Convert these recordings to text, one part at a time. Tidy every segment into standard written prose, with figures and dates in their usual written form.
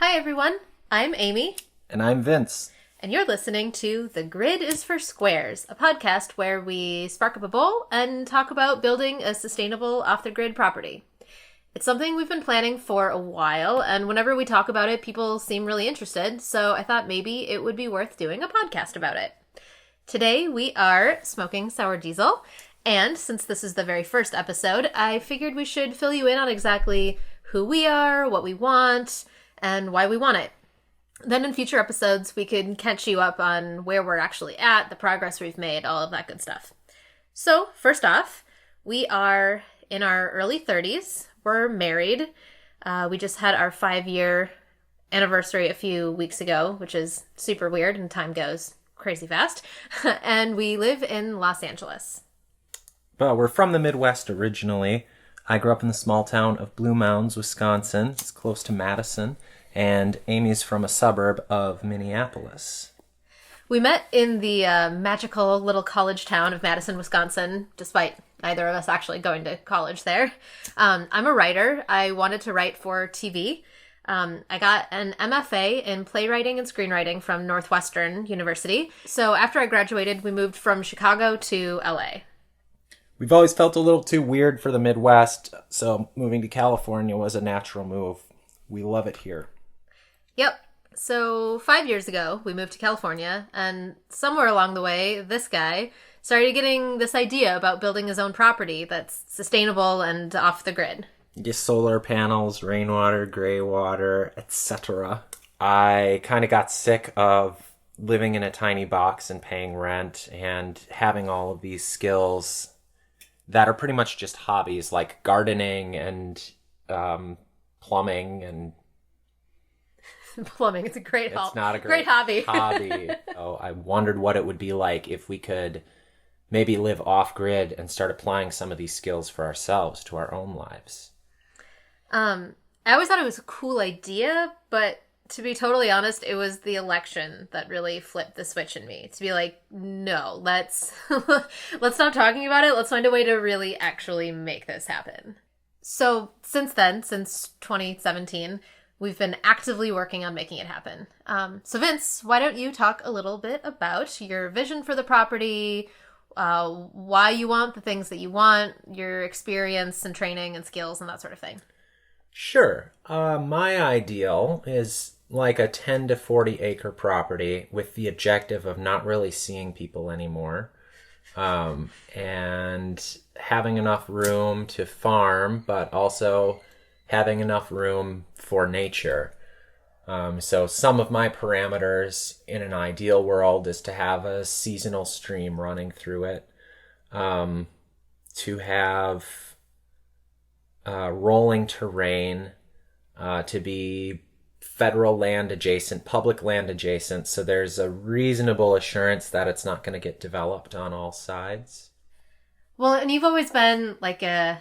Hi everyone, I'm Amy. And I'm Vince. And you're listening to The Grid is for Squares, a podcast where we spark up a bowl and talk about building a sustainable off-the-grid property. It's something we've been planning for a while, and whenever we talk about it, people seem really interested, so I thought maybe it would be worth doing a podcast about it. Today we are smoking sour diesel, and since this is the very first episode, I figured we should fill you in on exactly who we are, what we want, and why we want it. Then in future episodes, we could catch you up on where we're actually at, the progress we've made, all of that good stuff. So, first off, we are in our early 30s. We're married. We just had our 5-year anniversary a few weeks ago, which is super weird, and time goes crazy fast. And we live in Los Angeles. Well, we're from the Midwest originally. I grew up in the small town of Blue Mounds, Wisconsin. It's close to Madison. And Amy's from a suburb of Minneapolis. We met in the magical little college town of Madison, Wisconsin, despite neither of us actually going to college there. I'm a writer. I wanted to write for TV. I got an MFA in playwriting and screenwriting from Northwestern University. So after I graduated, we moved from Chicago to LA. We've always felt a little too weird for the Midwest, so moving to California was a natural move. We love it here. Yep. So 5 years ago, we moved to California, and somewhere along the way, this guy started getting this idea about building his own property that's sustainable and off the grid. Just solar panels, rainwater, gray water, etc. I kind of got sick of living in a tiny box and paying rent and having all of these skills that are pretty much just hobbies like gardening and plumbing and plumbing. It's a great hobby. It's not a great hobby. So I wondered what it would be like if we could maybe live off-grid and start applying some of these skills for ourselves to our own lives. I always thought it was a cool idea, but to be totally honest, it was the election that really flipped the switch in me. To be like, no, let's stop talking about it. Let's find a way to really actually make this happen. So since then, since 2017, we've been actively working on making it happen. So Vince, why don't you talk a little bit about your vision for the property, why you want the things that you want, your experience and training and skills and that sort of thing. Sure. My ideal is like a 10 to 40 acre property with the objective of not really seeing people anymore. And having enough room to farm, but also having enough room for nature. So some of my parameters in an ideal world is to have a seasonal stream running through it, to have rolling terrain, to be federal land adjacent, public land adjacent, so there's a reasonable assurance that it's not going to get developed on all sides. Well, and you've always been like a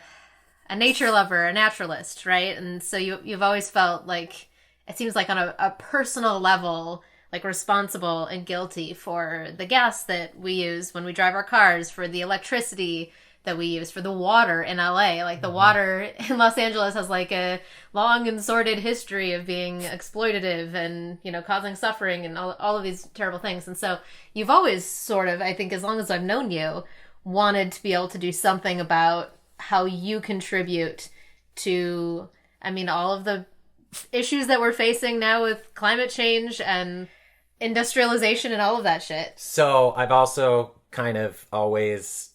nature lover, a naturalist, right? And so you've always felt like, it seems like on a personal level, like responsible and guilty for the gas that we use when we drive our cars, for the electricity that we use, for the water in LA. Like the water in Los Angeles has like a long and sordid history of being exploitative and, you know, causing suffering and all of these terrible things. And so you've always sort of, I think as long as I've known you, wanted to be able to do something about how you contribute to, I mean, all of the issues that we're facing now with climate change and industrialization and all of that shit. So I've also kind of always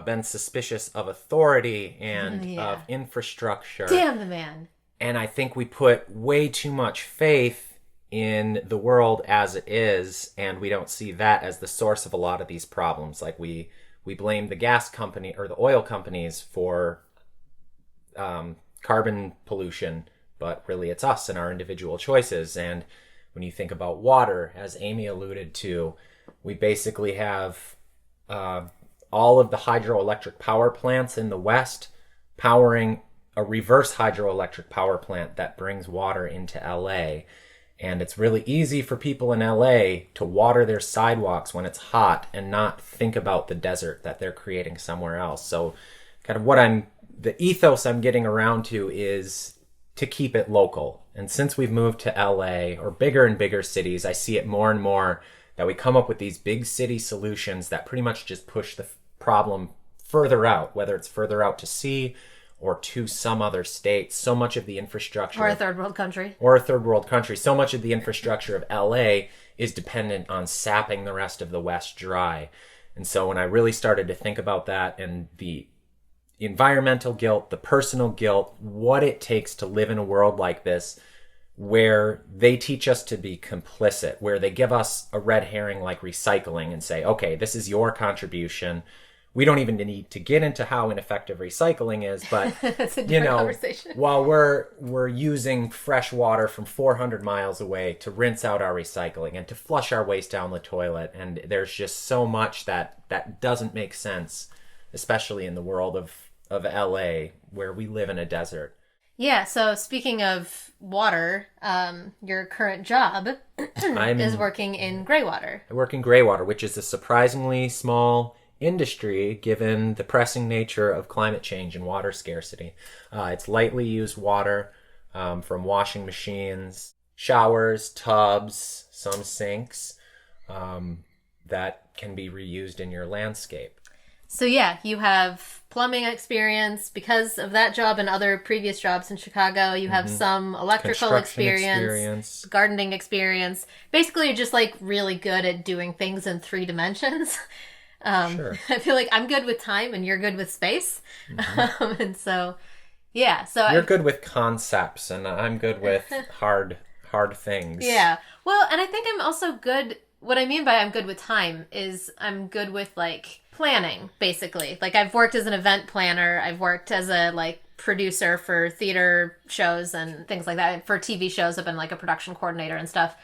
been suspicious of authority and of infrastructure. Damn the man. And I think we put way too much faith in the world as it is, and we don't see that as the source of a lot of these problems. Like we blame the gas company or the oil companies for carbon pollution, but really it's us and our individual choices. And when you think about water, as Amy alluded to, we basically have all of the hydroelectric power plants in the West powering a reverse hydroelectric power plant that brings water into LA. And it's really easy for people in LA to water their sidewalks when it's hot and not think about the desert that they're creating somewhere else. So kind of the ethos I'm getting around to is to keep it local. And since we've moved to LA or bigger and bigger cities, I see it more and more that we come up with these big city solutions that pretty much just push the problem further out, whether it's further out to sea or to some other state. So much of the infrastructure... Or a third world country. Or a third world country. So much of the infrastructure of LA is dependent on sapping the rest of the West dry. And so when I really started to think about that and the environmental guilt, the personal guilt, what it takes to live in a world like this, where they teach us to be complicit, where they give us a red herring like recycling and say, okay, this is your contribution. We don't even need to get into how ineffective recycling is, but That's a different conversation. While we're using fresh water from 400 miles away to rinse out our recycling and to flush our waste down the toilet, and there's just so much that doesn't make sense, especially in the world of LA, where we live in a desert. Yeah, so speaking of water, your current job is working in Greywater. I work in Greywater, which is a surprisingly small industry given the pressing nature of climate change and water scarcity. It's lightly used water from washing machines, showers, tubs, some sinks that can be reused in your landscape. So yeah, you have plumbing experience because of that job and other previous jobs in Chicago. You have some electrical experience, gardening experience. Basically, you're just like really good at doing things in 3 dimensions. Sure. I feel like I'm good with time and you're good with space. And so, yeah. So you're good with concepts and I'm good with hard things. Yeah. Well, and I think I'm also good. What I mean by I'm good with time is I'm good with like planning, basically. Like I've worked as an event planner. I've worked as a like producer for theater shows and things like that. For TV shows, I've been like a production coordinator and stuff.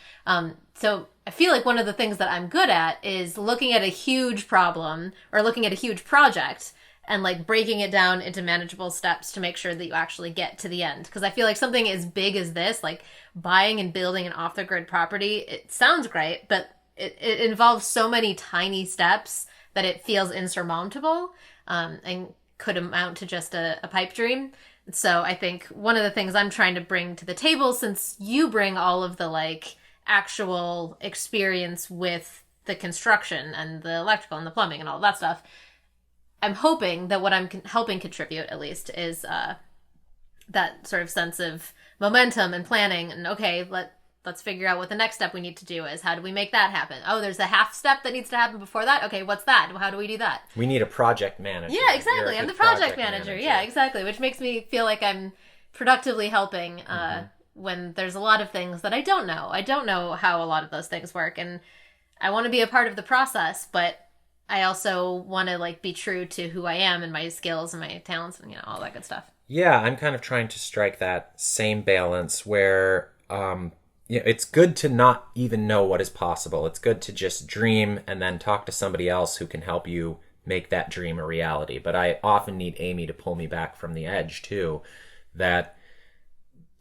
So I feel like one of the things that I'm good at is looking at a huge problem or looking at a huge project and like breaking it down into manageable steps to make sure that you actually get to the end. Because I feel like something as big as this, like buying and building an off-the-grid property, it sounds great, but it involves so many tiny steps that it feels insurmountable and could amount to just a pipe dream. So I think one of the things I'm trying to bring to the table, since you bring all of the like actual experience with the construction and the electrical and the plumbing and all that stuff, I'm hoping that what I'm helping contribute at least is that sort of sense of momentum and planning and okay, let's figure out what the next step we need to do is. How do we make that happen? Oh, there's a half step that needs to happen before that. Okay, what's that? How do we do that? We need a project manager. Yeah, exactly. I'm the project manager. Yeah, exactly. Which makes me feel like I'm productively helping when there's a lot of things that I don't know. I don't know how a lot of those things work. And I want to be a part of the process, but I also want to like be true to who I am and my skills and my talents and all that good stuff. Yeah, I'm kind of trying to strike that same balance where it's good to not even know what is possible. It's good to just dream and then talk to somebody else who can help you make that dream a reality. But I often need Amy to pull me back from the edge too, that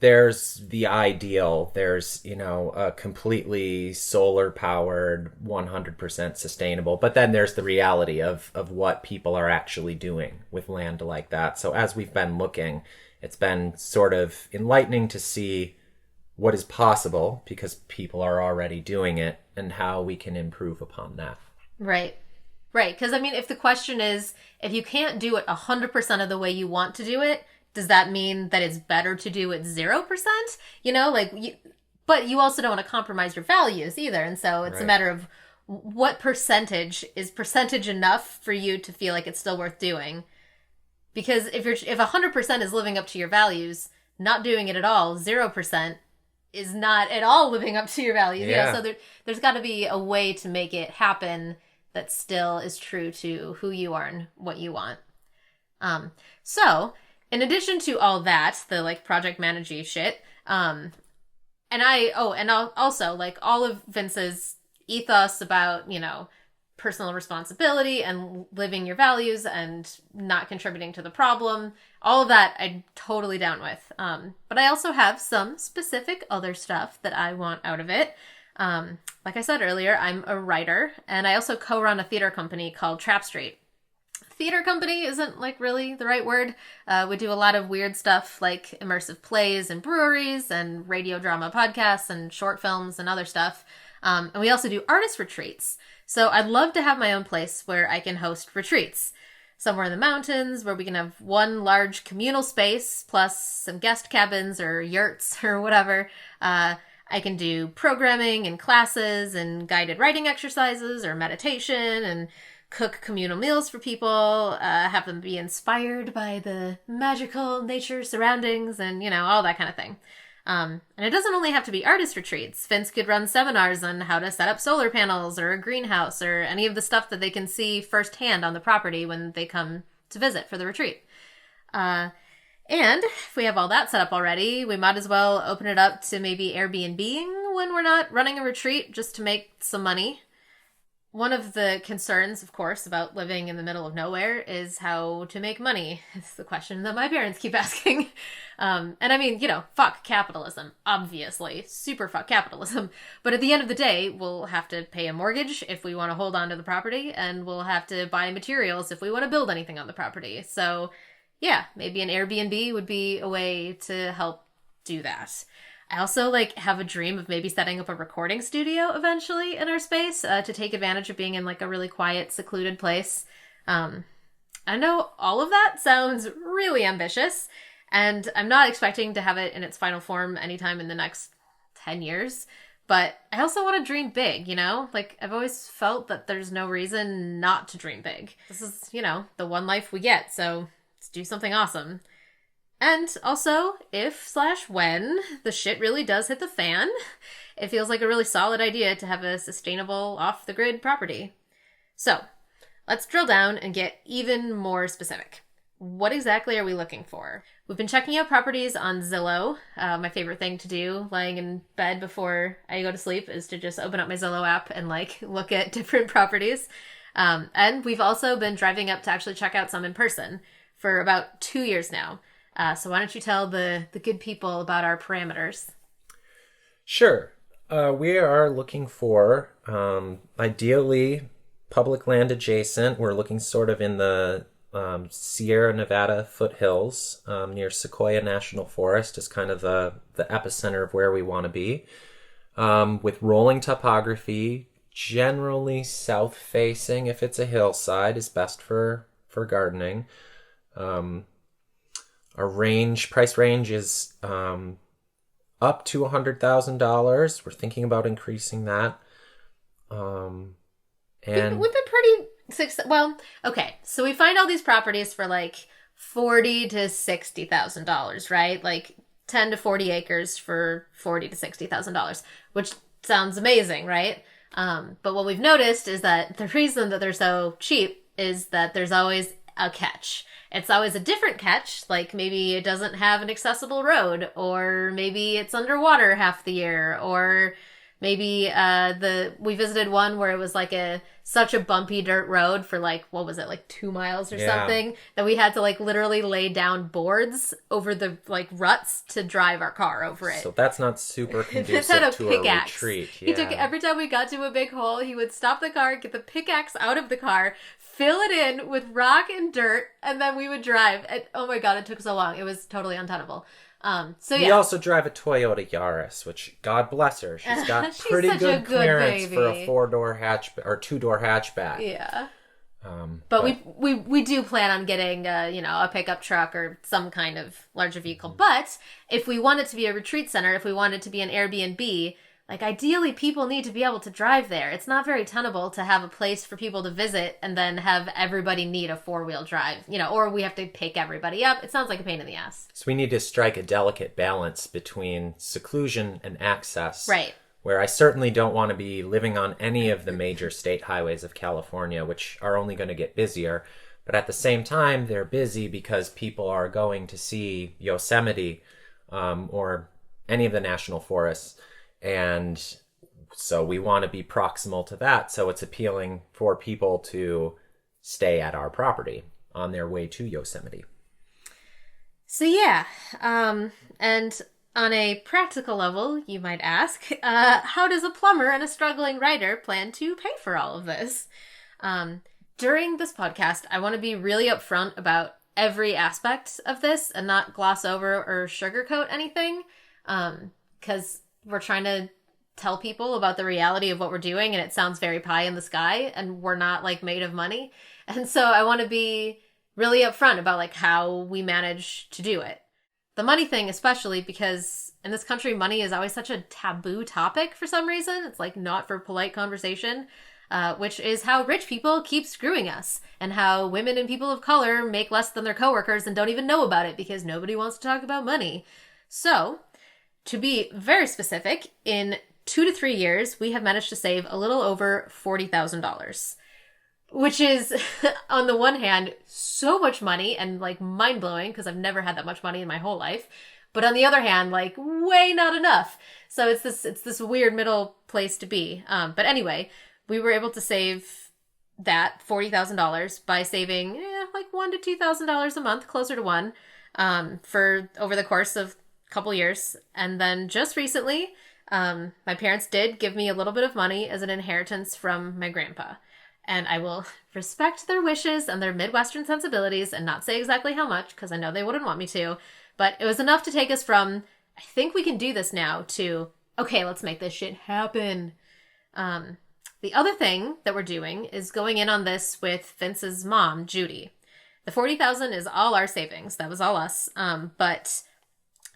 there's the ideal, there's, a completely solar powered, 100% sustainable, but then there's the reality of what people are actually doing with land like that. So as we've been looking, it's been sort of enlightening to see what is possible because people are already doing it and how we can improve upon that. Right. Because, if the question is, if you can't do it 100% of the way you want to do it, does that mean that it's better to do it 0%? But you also don't want to compromise your values either. And so it's a matter of what percentage is percentage enough for you to feel like it's still worth doing. Because if 100% is living up to your values, not doing it at all, 0%, is not at all living up to your values. Yeah. So there's got to be a way to make it happen that still is true to who you are and what you want. So in addition to all that, the like project managing shit, and I'll also like all of Vince's ethos about, personal responsibility and living your values and not contributing to the problem. All of that I'm totally down with. But I also have some specific other stuff that I want out of it. Like I said earlier, I'm a writer and I also co-run a theater company called Trap Street. theater company isn't like really the right word. We do a lot of weird stuff like immersive plays and breweries and radio drama podcasts and short films and other stuff. And we also do artist retreats. So I'd love to have my own place where I can host retreats. Somewhere in the mountains where we can have one large communal space plus some guest cabins or yurts or whatever. I can do programming and classes and guided writing exercises or meditation and cook communal meals for people, have them be inspired by the magical nature surroundings and, all that kind of thing. And it doesn't only have to be artist retreats. Vince could run seminars on how to set up solar panels or a greenhouse or any of the stuff that they can see firsthand on the property when they come to visit for the retreat. And if we have all that set up already, we might as well open it up to maybe Airbnb-ing when we're not running a retreat just to make some money. One of the concerns, of course, about living in the middle of nowhere is how to make money. It's the question that my parents keep asking. And I mean, fuck capitalism, obviously. Super fuck capitalism. But at the end of the day, we'll have to pay a mortgage if we want to hold on to the property, and we'll have to buy materials if we want to build anything on the property. So yeah, maybe an Airbnb would be a way to help do that. I also have a dream of maybe setting up a recording studio eventually in our space to take advantage of being in a really quiet, secluded place. I know all of that sounds really ambitious, and I'm not expecting to have it in its final form anytime in the next 10 years. But I also want to dream big, I've always felt that there's no reason not to dream big. This is, the one life we get, so let's do something awesome. And also, if/when the shit really does hit the fan, it feels like a really solid idea to have a sustainable, off-the-grid property. So, let's drill down and get even more specific. What exactly are we looking for? We've been checking out properties on Zillow. My favorite thing to do lying in bed before I go to sleep is to just open up my Zillow app and look at different properties. And we've also been driving up to actually check out some in person for about 2 years now. So why don't you tell the good people about our parameters? Sure. We are looking for, ideally, public land adjacent. We're looking sort of in the Sierra Nevada foothills near Sequoia National Forest is kind of the epicenter of where we want to be. With rolling topography, generally south-facing if it's a hillside is best for gardening. Our price range is up to $100,000. We're thinking about increasing that. And we've been pretty okay. So we find all these properties for $40,000 to $60,000, right? 10 to 40 acres for $40,000 to $60,000, which sounds amazing, right? But what we've noticed is that the reason that they're so cheap is that there's always a catch. It's always a different catch, maybe it doesn't have an accessible road, or maybe it's underwater half the year, or maybe we visited one where it was such a bumpy dirt road for 2 miles or something, that we had to literally lay down boards over the ruts to drive our car over it. So that's not super conducive to a retreat. He took every time we got to a big hole, he would stop the car, get the pickaxe out of the car, fill it in with rock and dirt, and then we would drive. And, oh my God, it took so long. It was totally untenable. We also drive a Toyota Yaris, which God bless her. She's got pretty good clearance for a 4-door or 2-door hatchback. Yeah. But we do plan on getting a pickup truck or some kind of larger vehicle. But if we want it to be a retreat center, if we want it to be an Airbnb, ideally people need to be able to drive there. It's not very tenable to have a place for people to visit and then have everybody need a 4-wheel drive, or we have to pick everybody up. It sounds like a pain in the ass. So we need to strike a delicate balance between seclusion and access. Right. Where I certainly don't want to be living on any of the major state highways of California, which are only going to get busier. But at the same time, they're busy because people are going to see Yosemite or any of the national forests. And so we want to be proximal to that. So it's appealing for people to stay at our property on their way to Yosemite. So yeah, and on a practical level, you might ask, how does a plumber and a struggling writer plan to pay for all of this? During this podcast, I want to be really upfront about every aspect of this and not gloss over or sugarcoat anything, because we're trying to tell people about the reality of what we're doing, and it sounds very pie in the sky, and we're not like made of money. And so I want to be really upfront about like how we manage to do it. The money thing, especially because in this country, money is always such a taboo topic for some reason. It's like not for polite conversation, which is how rich people keep screwing us, and how women and people of color make less than their coworkers and don't even know about it because nobody wants to talk about money. So, to be very specific, in 2 to 3 years, we have managed to save a little over $40,000. Which is, on the one hand, so much money and, like, mind-blowing, because I've never had that much money in my whole life. But on the other hand, like, way not enough. So it's this weird middle place to be. But anyway, we were able to save that $40,000 by saving, like $1,000 to $2,000 a month, closer to one, for over the course of a couple years. And then just recently, my parents did give me a little bit of money as an inheritance from my grandpa. And I will respect their wishes and their Midwestern sensibilities and not say exactly how much, because I know they wouldn't want me to. But it was enough to take us from, I think we can do this now, to, okay, let's make this shit happen. The other thing that we're doing is going in on this with Vince's mom, Judy. The $40,000 is all our savings. That was all us. But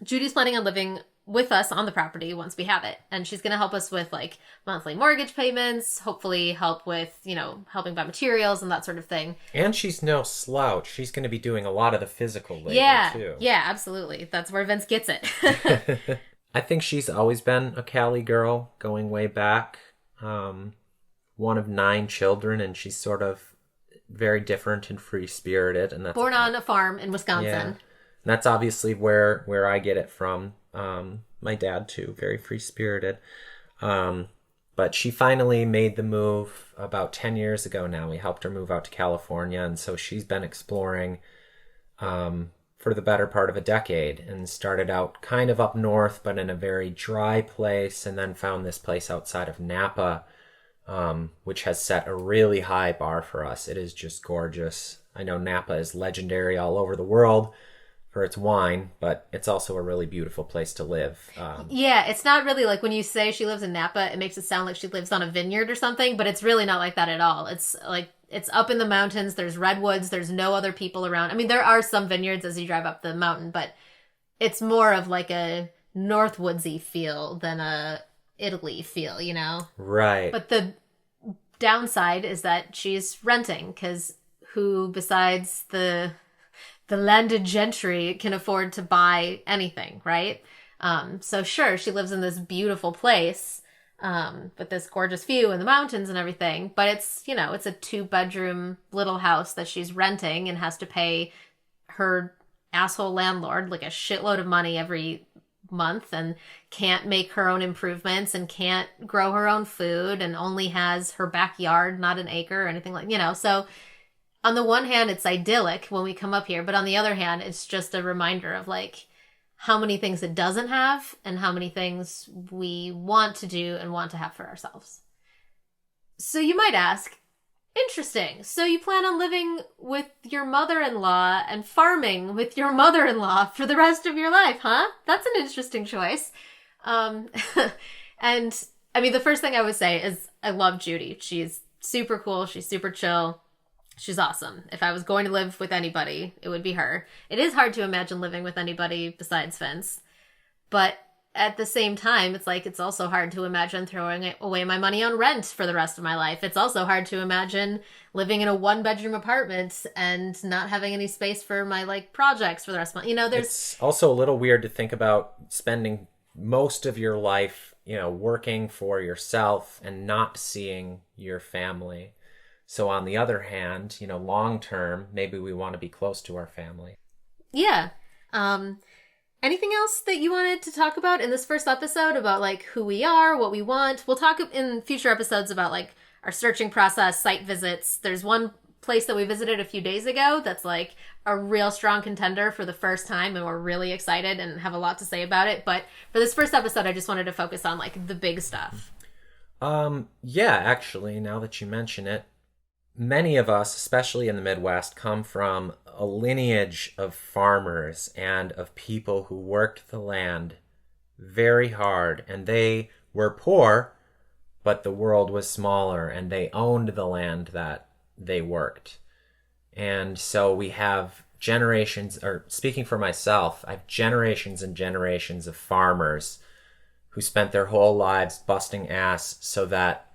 Judy's planning on living with us on the property once we have it. And she's going to help us with like monthly mortgage payments, hopefully help with, helping buy materials and that sort of thing. And she's no slouch. She's going to be doing a lot of the physical labor too. Yeah, absolutely. That's where Vince gets it. I think she's always been a Cali girl, going way back. One of 9 children, and she's sort of very different and free-spirited. And that's born on a farm in Wisconsin. Yeah. And that's obviously where I get it from. My dad too, very free-spirited. But she finally made the move about 10 years ago now. We helped her move out to California, and so she's been exploring for the better part of a decade, and started out kind of up north, but in a very dry place, and then found this place outside of Napa, which has set a really high bar for us. It is just gorgeous. I know Napa is legendary all over the world for its wine, but it's also a really beautiful place to live. Yeah, it's not really like when you say she lives in Napa, it makes it sound like she lives on a vineyard or something, but it's really not like that at all. It's like, it's up in the mountains, there's redwoods, there's no other people around. I mean, there are some vineyards as you drive up the mountain, but it's more of like a Northwoodsy feel than a Italy feel, Right. But the downside is that she's renting, because who besides the landed gentry can afford to buy anything, right? So sure, she lives in this beautiful place with this gorgeous view in the mountains and everything, but it's, it's a 2-bedroom little house that she's renting and has to pay her asshole landlord like a shitload of money every month, and can't make her own improvements and can't grow her own food, and only has her backyard, not an acre or anything like, so on the one hand, it's idyllic when we come up here, but on the other hand, it's just a reminder of like how many things it doesn't have and how many things we want to do and want to have for ourselves. So you might ask, interesting. So you plan on living with your mother-in-law and farming with your mother-in-law for the rest of your life, huh? That's an interesting choice. And I mean, the first thing I would say is I love Judy. She's super cool. She's super chill. She's awesome. If I was going to live with anybody, it would be her. It is hard to imagine living with anybody besides Vince. But at the same time, it's like, it's also hard to imagine throwing away my money on rent for the rest of my life. It's also hard to imagine living in a 1-bedroom apartment and not having any space for my like projects for the rest of my, there's... It's also a little weird to think about spending most of your life, working for yourself and not seeing your family. So on the other hand, long term, maybe we want to be close to our family. Yeah. Anything else that you wanted to talk about in this first episode about like who we are, what we want? We'll talk in future episodes about like our searching process, site visits. There's one place that we visited a few days ago that's like a real strong contender for the first time, and we're really excited and have a lot to say about it. But for this first episode, I just wanted to focus on like the big stuff. Yeah, actually, now that you mention it, many of us, especially in the Midwest, come from a lineage of farmers and of people who worked the land very hard, and they were poor, but the world was smaller, and they owned the land that they worked. And so we have generations, or speaking for myself, I have generations and generations of farmers who spent their whole lives busting ass so that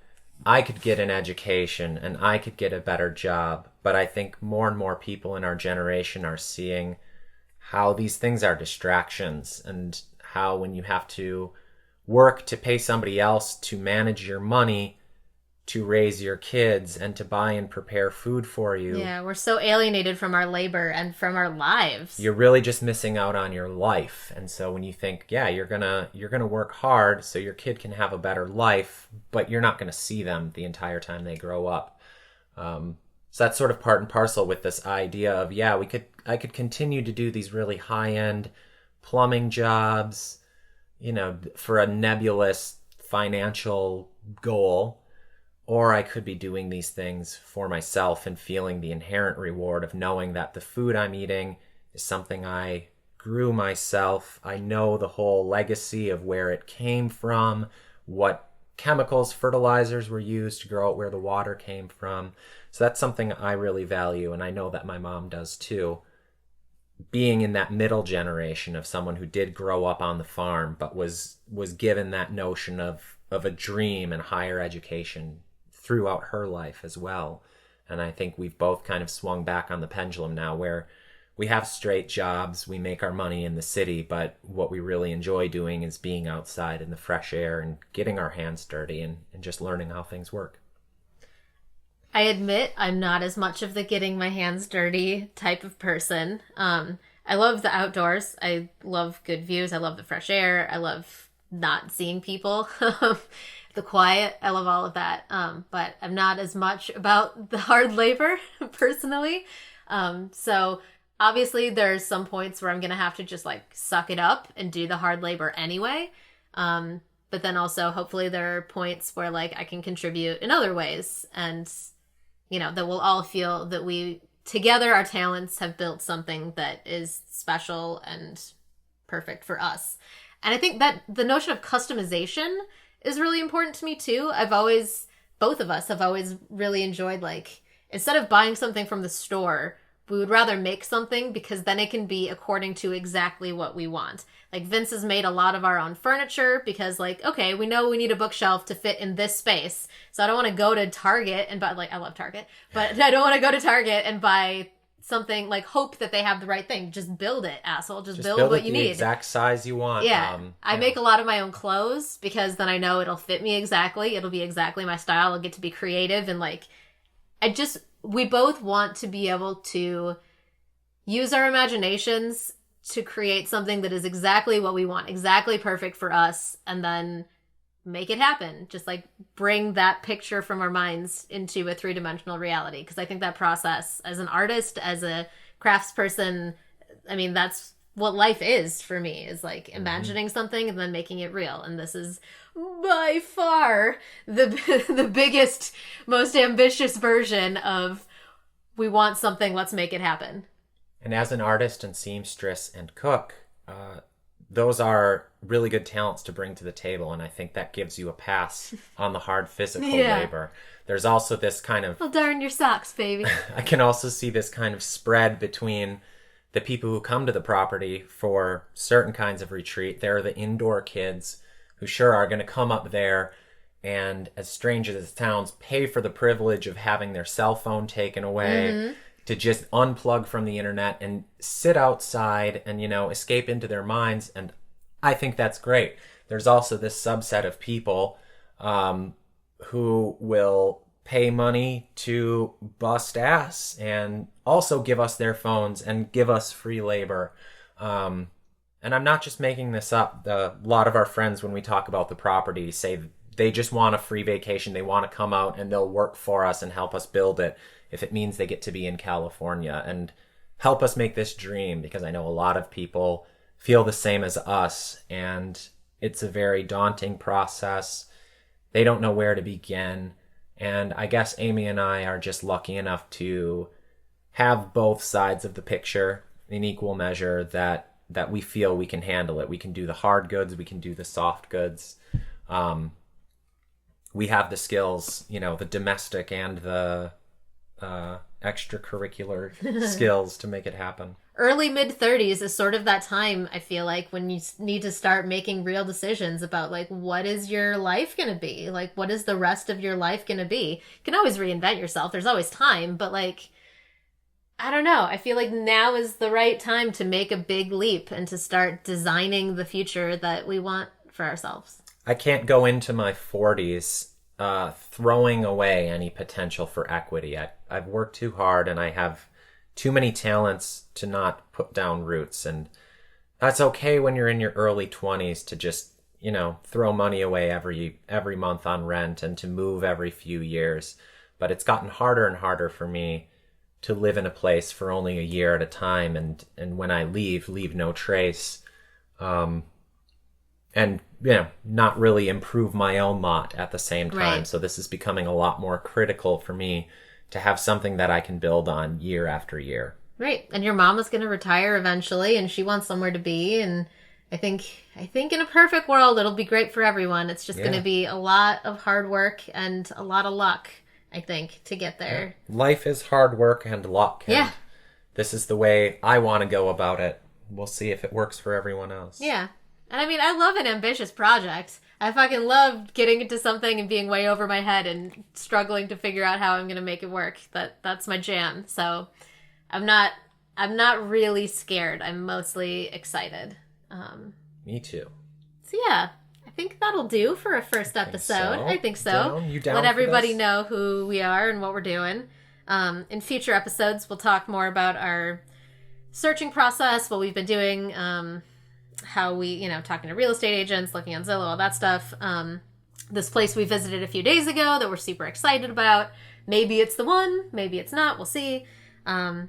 I could get an education and I could get a better job. But I think more and more people in our generation are seeing how these things are distractions, and how when you have to work to pay somebody else to manage your money, to raise your kids, and to buy and prepare food for you. Yeah, we're so alienated from our labor and from our lives. You're really just missing out on your life. And so when you think, yeah, you're gonna work hard so your kid can have a better life, but you're not gonna see them the entire time they grow up. So that's sort of part and parcel with this idea of, yeah, I could continue to do these really high-end plumbing jobs, for a nebulous financial goal, or I could be doing these things for myself and feeling the inherent reward of knowing that the food I'm eating is something I grew myself. I know the whole legacy of where it came from, what chemicals, fertilizers were used to grow it, where the water came from. So that's something I really value, and I know that my mom does too. Being in that middle generation of someone who did grow up on the farm, but was given that notion of a dream and higher education throughout her life as well. And I think we've both kind of swung back on the pendulum now, where we have straight jobs, we make our money in the city, but what we really enjoy doing is being outside in the fresh air and getting our hands dirty and just learning how things work. I admit I'm not as much of the getting my hands dirty type of person. I love the outdoors. I love good views. I love the fresh air. I love not seeing people. The quiet. I love all of that. But I'm not as much about the hard labor personally. So obviously there's some points where I'm going to have to just suck it up and do the hard labor anyway. But then also hopefully there are points where I can contribute in other ways, and that we'll all feel that we together, our talents have built something that is special and perfect for us. And I think that the notion of customization is really important to me too. Both of us have always really enjoyed, instead of buying something from the store, we would rather make something, because then it can be according to exactly what we want. Vince has made a lot of our own furniture because okay, we know we need a bookshelf to fit in this space. So I don't want to go to Target and buy, I love Target, but I don't want to go to Target and buy something, hope that they have the right thing. Just build it, asshole. Just build what you need. The exact size you want. Yeah. I make a lot of my own clothes because then I know it'll fit me exactly. It'll be exactly my style. I'll get to be creative, and we both want to be able to use our imaginations to create something that is exactly what we want, exactly perfect for us, and then make it happen. Just bring that picture from our minds into a three-dimensional reality. Because I think that process, as an artist, as a craftsperson, that's what life is for me, is imagining something and then making it real. And this is by far the biggest, most ambitious version of, we want something, let's make it happen. And as an artist and seamstress and cook, those are really good talents to bring to the table. And I think that gives you a pass on the hard physical labor. There's also this kind of... Well, darn your socks, baby. I can also see this kind of spread between the people who come to the property for certain kinds of retreat. There are the indoor kids who sure are going to come up there and, as strange as it sounds, pay for the privilege of having their cell phone taken away, to just unplug from the internet and sit outside and, escape into their minds. And I think that's great. There's also this subset of people who will pay money to bust ass and also give us their phones and give us free labor. And I'm not just making this up. A lot of our friends, when we talk about the property, say they just want a free vacation. They want to come out and they'll work for us and help us build it if it means they get to be in California, and help us make this dream, because I know a lot of people feel the same as us, and it's a very daunting process. They don't know where to begin. And I guess Amy and I are just lucky enough to have both sides of the picture in equal measure, that we feel we can handle it. We can do the hard goods. We can do the soft goods. We have the skills, the domestic and the extracurricular skills to make it happen. Early mid-30s is sort of that time, I feel like, when you need to start making real decisions about, like, what is your life going to be? Like, what is the rest of your life going to be? You can always reinvent yourself. There's always time, but, like, I don't know. I feel like now is the right time to make a big leap and to start designing the future that we want for ourselves. I can't go into my 40s throwing away any potential for equity. I've worked too hard, and I have too many talents to not put down roots. And that's okay when you're in your early 20s to just, throw money away every month on rent and to move every few years. But it's gotten harder and harder for me to live in a place for only a year at a time, and when I leave no trace, and not really improve my own lot at the same time. Right. So this is becoming a lot more critical for me to have something that I can build on year after year. Right. And your mom is going to retire eventually, and she wants somewhere to be, and I think in a perfect world it'll be great for everyone. It's just going to be a lot of hard work and a lot of luck, I think, to get there. Yeah. Life is hard work and luck. And this is the way I want to go about it. We'll see if it works for everyone else. Yeah. And I mean, I love an ambitious project. I fucking love getting into something and being way over my head and struggling to figure out how I'm going to make it work. That's my jam. So I'm not really scared. I'm mostly excited. Me too. So yeah, I think that'll do for a first episode. I think so. You down Let for everybody this? know who we are and what we're doing. In future episodes, we'll talk more about our searching process, what we've been doing, how we, talking to real estate agents, looking on Zillow, all that stuff. This place we visited a few days ago that we're super excited about. Maybe it's the one, maybe it's not. We'll see. So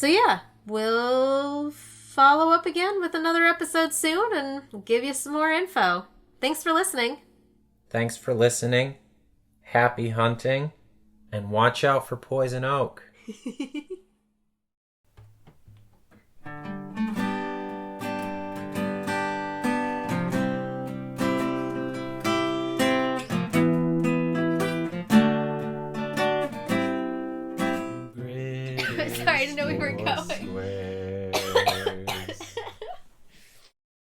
yeah, we'll follow up again with another episode soon and give you some more info. Thanks for listening. Thanks for listening. Happy hunting. And watch out for poison oak. Sorry, I didn't know we were going.